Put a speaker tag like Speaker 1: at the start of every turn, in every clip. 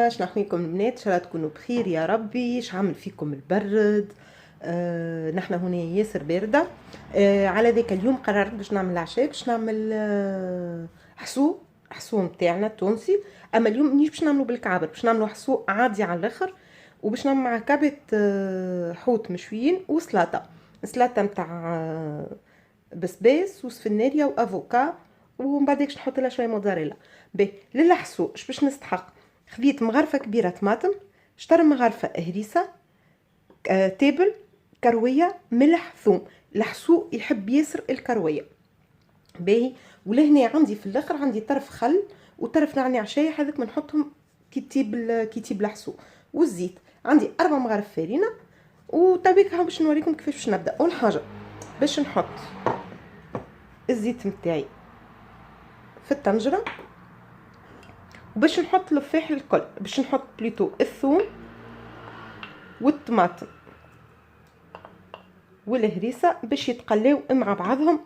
Speaker 1: شنحويكم البنات؟ ان شاء الله تكونوا بخير يا ربي. عامل فيكم البرد؟ نحنا هنا ياسر بارده. على ذاك اليوم قررت باش نعمل العشاء، باش نعمل حسو نتاعنا التونسي. اما اليوم مانيش باش نعملو بالكعبر، باش نعملو حسو عادي على الاخر، وباش نعمل مع كعبه حوت مشويين وسلطه نتاع بسباس وسفناريا وافوكا، ومن بعد هيك نحط لها شويه موتزاريلا. باهي للحسو اش باش نستحق؟ خذيت مغرفه كبيره طماطم، شطر مغرفه هريسه، تابل، كرويه، ملح، ثوم. الحسو يحب ياسر الكرويه. باهي ولهنا عندي في الاخر عندي طرف خل وطرف نعناع شايح، هذاك بنحطهم كي تيب الحسو. والزيت عندي 4 مغارف فارينه. وتويك باش نوريكم كيفاش باش نبدا. اول حاجه باش نحط الزيت نتاعي في الطنجره، وباش نحط لفاح الكل، باش نحط بليتو الثوم والطماطم والهريسه باش يتقلاو مع بعضهم.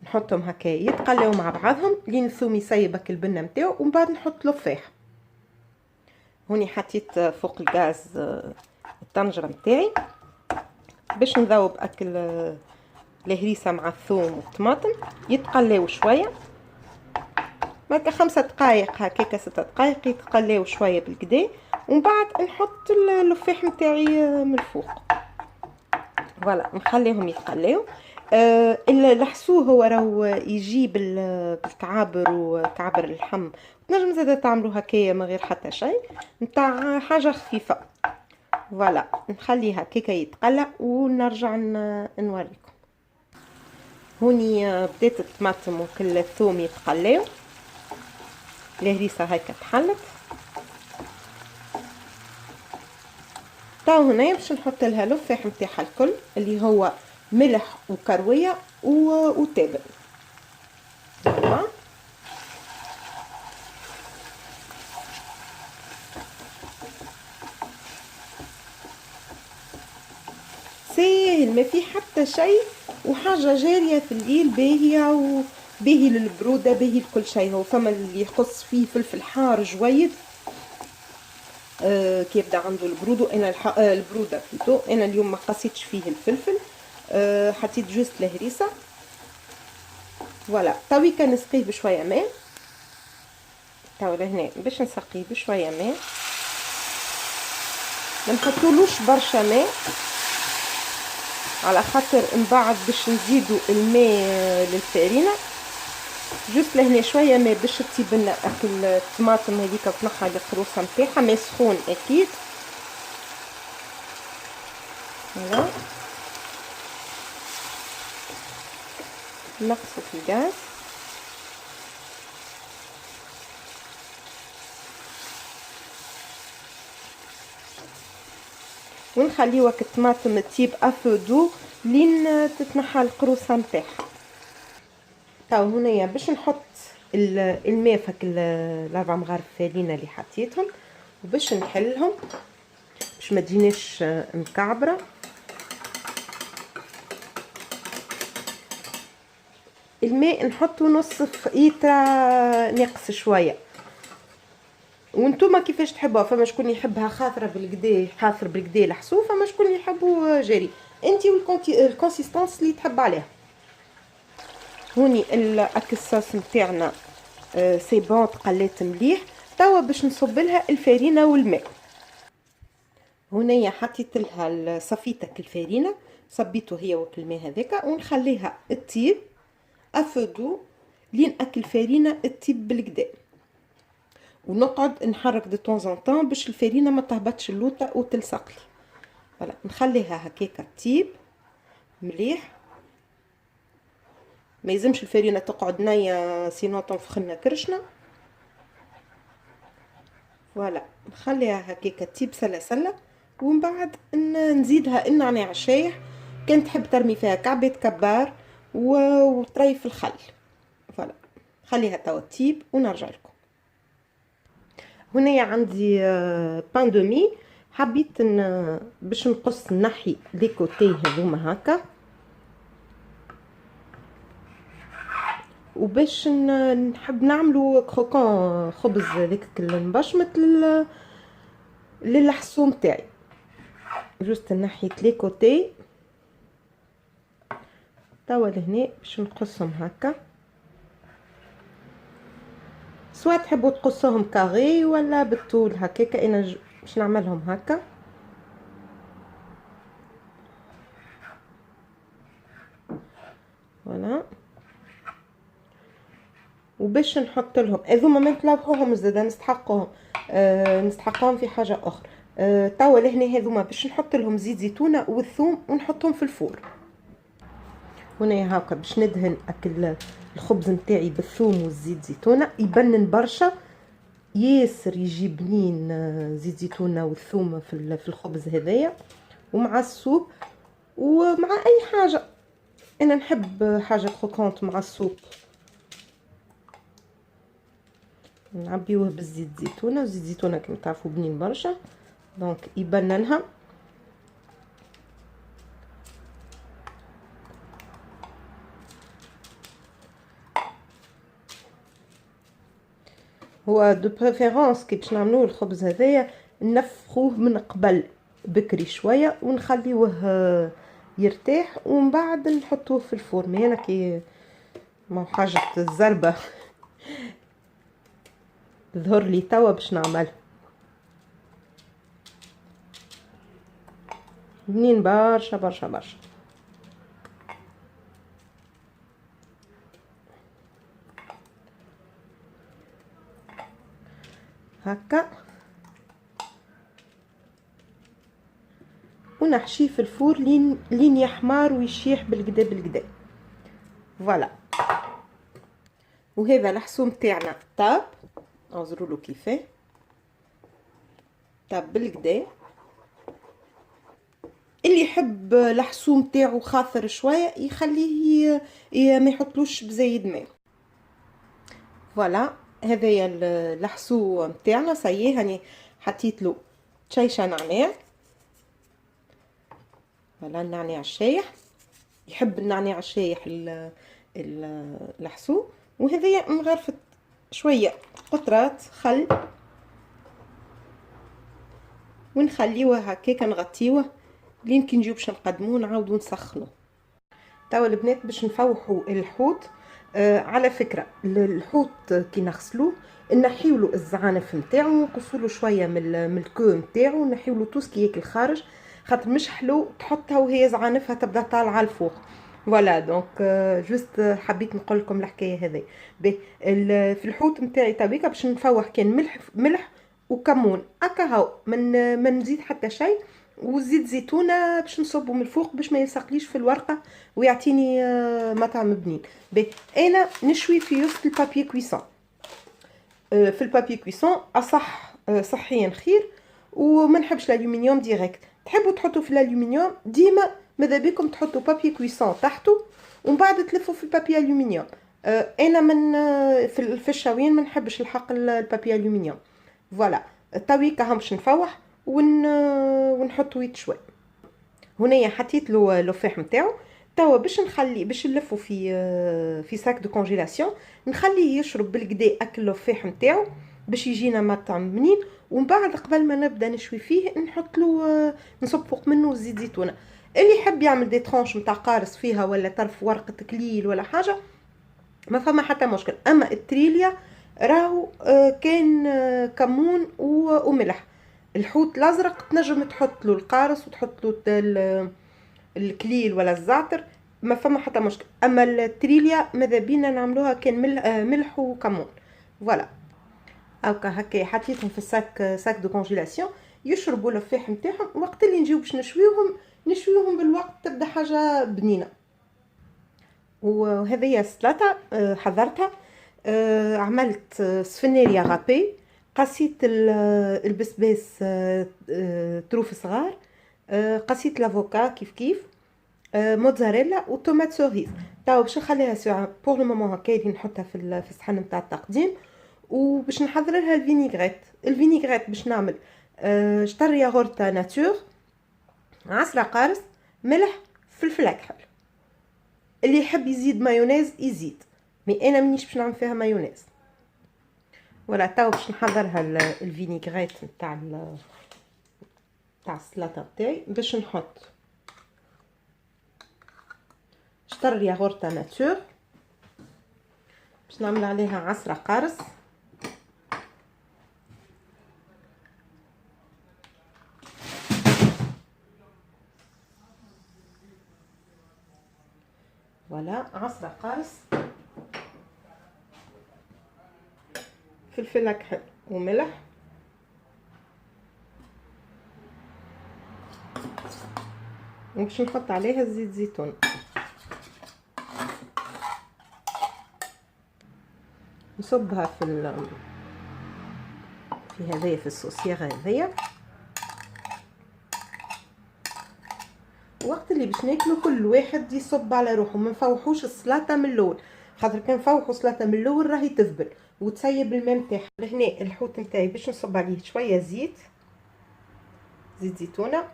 Speaker 1: نحطهم هكا يتقلاو مع بعضهم لين الثوم يسيبك البنه نتاعو، ومن بعد نحط لفاح. هوني حطيت فوق الغاز الطنجره نتاعي باش نذوب اكل الهريسه مع الثوم والطماطم يتقلاو شويه، هكا 5 دقائق هكاك 6 دقائق يتقلاو شويه بالكدا، ومن بعد نحط اللفاح نتاعي من الفوق. فوالا نخليهم يتقلاو. الحسو هو راهو يجي بالكعابر وكعبر اللحم، تنجم زاده تعملو هكايا من غير حتى شيء، نتاع حاجه خفيفه. فوالا نخليها هكاكا يتقلى ونرجع نوريكم. هوني بدات الطماطم وكل الثوم يتقلاو، الهريسه هكا تحلت. تاو هنا باش نحط لها لفاح نتاعها الكل اللي هو ملح وكرويه وتابل. تمام. ساهل ما في حتى شيء، وحاجه جاريه في الليل، باهيه وباهي للبروده، باهي لكل شيء. هو فما اللي يخص فيه فلفل حار جويد كي يبدا عنده البرود، انا البروده بلوتو. انا اليوم ما قصيتش فيه الفلفل، حطيت جوست الهريسه. فوالا توي كنسقيه بشويه ماء. تاو لهنا باش نسقيه بشويه ماء، ما نحطولوش برشا ماء على خاطر من بعد باش نزيدوا الماء للفارينه. جوست لهنا شويه ماء باش تطيب لنا اكل الطماطم هذيك وتنحى القروصه نتاعها، ماء سخون اكيد. فوالا نقصوا في الغاز. ونخليوك الطماطم تطيب افودو لين تتنحى القروصه نتاعها. تاو هنايا باش نحط الماء فك الاربع مغارف فارينه اللي حطيتهم، وباش نحلهم باش ما تجيناش مكعبره. الماء نحطه نص فقيتة ناقص شويه، وانتوما كيفاش تحبوها. فما شكون يحبها خاطره بالكدا، حاضر بالكدا الحسو، فما شكون يحبوا جاري. انتي والكونسيستانس اللي تحب عليها. هوني الاكل الصوص نتاعنا سي بون تقلات مليح. توا باش نصب لها الفارينه والماء. هنايا حطيت لها صفيتك الفارينه، صبيته هي والماء هذاك، ونخليها تطيب افودو لين اكل الفارينه تطيب بالكدا، ونقعد نحرك دو طون طون باش الفارينه ما تهبطش اللوطه وتلصق لي. فوالا نخليها هكاكا تطيب مليح. ما يلزمش الفارينه تقعد نيه سينو تنفخ لنا كرشنا. فوالا نخليها هكاكا تطيب سلسله، ومن بعد نزيدها النعناع شايح، كان تحب ترمي فيها كعبه كبار وطريف الخل. فوالا خليها توا تطيب ونرجع لكم. هنايا عندي بان دومي، حبيت باش نقص نحي لي كوتي هذوما هكا، وباش نحب نعملو كروكون خبز هذاك المبشمط للحسوم تاعي. جوست نحيت لي كوتي توا لهنا باش نقصهم هكا، سواء تحبوا تقصوهم كاري ولا بالطول هكاكا. انا باش نعملهم هكا. فوالا، وباش نحط لهم هذوما ما نطلبوهم زاده نستحقهم، نستحقهم في حاجه اخرى. توا لهنا هذوما باش نحط لهم زيت زيتونه والثوم ونحطهم في الفور. هنا هاكا باش ندهن اكل الخبز نتاعي بالثوم والزيت زيتونه، يبنن برشا ياسر، يجي بنين زيت زيتونه والثوم في الخبز هذايا ومع السوب ومع اي حاجه. انا نحب حاجه كروكونت مع السوب. نعبيوه بالزيت زيتونه، وزيت زيتونه كما تعرفوا بنين برشا دونك يبننها. هو دو بريفيرونس كي باش نعملوه الخبز هذايا نفخوه من قبل بكري شويه ونخليوه يرتاح ومن بعد نحطوه في الفرن. انا كي ما حاجه الزربه ظهر لي توا باش نعمل بنين برشا برشا برشا. هكا ونحشيه في الفور لين يحمر ويشيح بالقدا بالقدا. فوالا، وهذا الحسوم تاعنا طاب. انظروا له كيفاه طاب بالقدا. اللي يحب الحسوم تاعو خاطر شويه يخليه ما يحطلوش بزايد ماء. فوالا، هذايا الحسو نتاعنا صايي، هاني حطيت له شيشه نعناع. فوالا، النعناع الشايح، يحب النعناع الشايح الحسو. وهذايا مغرفه شويه قطرات خل ونخليوه هكاك نغطيوه لين كي نجيو باش نقدموه نعاودو نسخنوه. توا البنات باش نفوحوا الحوت. على فكره الحوت كي نغسلوه نحيولو الزعانف نتاعو ونقصولو شويه من الكو نتاعو، نحيولو توسكي ياكل خارج، خاطر مش حلو تحطها وهي زعانفها تبدا طالعه الفوق. فوالا دونك جوست حبيت نقول لكم الحكايه هذه. في الحوت نتاعي تابيكا باش نفوح كان ملح وكمون هكا هاو، من نزيد حتى شيء، وزيت زيتونه باش نصبه من الفوق باش ما يلصقليش في الورقه ويعطيني مطعم بنين. انا نشوي في وسط البابي كويسون. في البابي كويسون اصح صحيا خير، وما نحبش الالومنيوم ديريكت. تحبوا تحطوا في الالومنيوم ديما ماذا بكم تحطوا بابي كويسون تحته ومن بعد تلفوا في البابي الومنيوم. انا من في الشاويين ما نحبش الحق البابي الومنيوم. فوالا، الطويكه هم باش نفوح ونحطو يتشوي. هنايا حطيت له اللفاح نتاعو. توا باش نخلي باش نلفو في ساك دو كونجيلاسيون، نخليه يشرب بالكدا اكل اللفاح نتاعو باش يجينا مطعم بنين. ومن بعد قبل ما نبدا نشوي فيه نحط له نصب فوق منه زيت زيتونه. اللي يحب يعمل دي ترونش نتاع قارص فيها ولا طرف ورقه كليل ولا حاجه ما فما حتى مشكل. اما التريليا راهو كان كمون وملح. الحوت الازرق تنجم تحط له القارص وتحط له الكليل ولا الزعتر، ما فما حتى مشكل. اما التريليا ماذا بينا نعملوها كان ملح وكمون. فوالا، هكا حطيتهم في ساك دو كونجيلاسيون يشربوا اللفاح نتاعهم. وقت اللي نجيو باش نشويهم بالوقت تبدا حاجه بنينه. وهذه السلطه حضرتها. عملت سفنيريا غابي، قصيت البسباس طروف صغار، قصيت لافوكا كيف موتزاريلا وطوماط سوريز. تاو باش نخليها بور لو مومون هكا نحطها في الصحن نتاع التقديم. وباش نحضر لها الفينيغريت باش نعمل شطر ياغورت ناتور، عصره قارص، ملح، فلفل اكحل. اللي يحب يزيد مايونيز يزيد. مي انا مانيش باش نعمل فيها مايونيز. ولا تو باش نحضرها الفينيغريت نتاع السلطه تاعي. باش نحط شطر ياغورتا ناتور، باش نعمل عليها عصره قارص، ولا عصره قارص، فلفل اكحل وملح، وباش نحط عليها زيت زيتون. نصبها في هذايا، في الصوصيغه هذايا. وقت اللي باش ناكلو كل واحد يصب على روحه، ما نفوحوش السلطه من الاول، خاطر كان نفوحوا السلطه من الاول راهي تذبل وتسيب الماء نتاعها. لهنا الحوت نتاعي باش نصب عليه شويه زيت زيتونه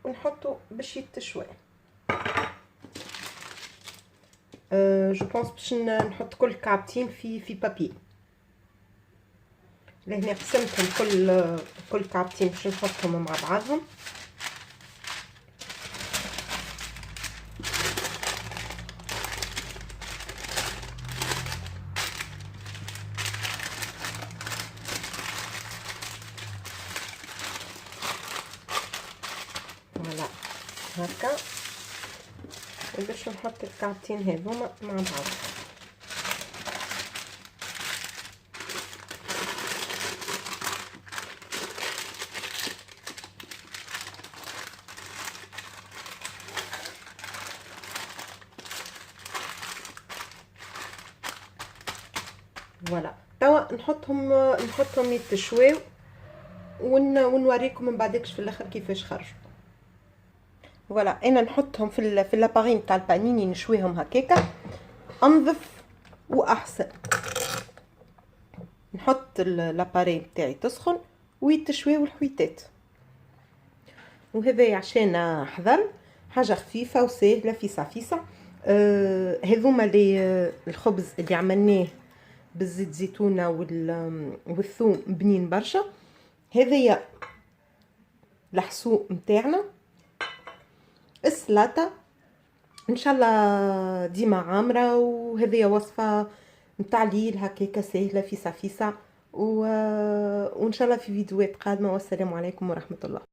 Speaker 1: ونحطه باش يتشوى. جو بونس باش نحط كل كعبتين في بابي. لهنا قسمتهم كل كعبتين باش نحطهم مع بعضهم. فوالا هكا، باش نحط الكعبتين هذوما مع بعض. فوالا توا نحطهم يتشواو ونوريكم من بعدكش في الاخر كيفاش خرجوا. فوالا انا نحطهم في لاباري نتاع البانيني، نشويهم هكاكا انظف واحسن. نحط لاباري نتاعي تسخن ويتشواو الحويتات. وهذا عشان حضر حاجه خفيفه وسهله فيسا. هذوما الخبز اللي عملناه بالزيت زيتونه والثوم بنين برشا. هذيا الحسوق نتاعنا السلطه ان شاء الله ديما عامره. وهذه وصفه نتاع ليل هكاكا سهله فيسا وان شاء الله في فيديوهات قادمه. والسلام عليكم ورحمه الله.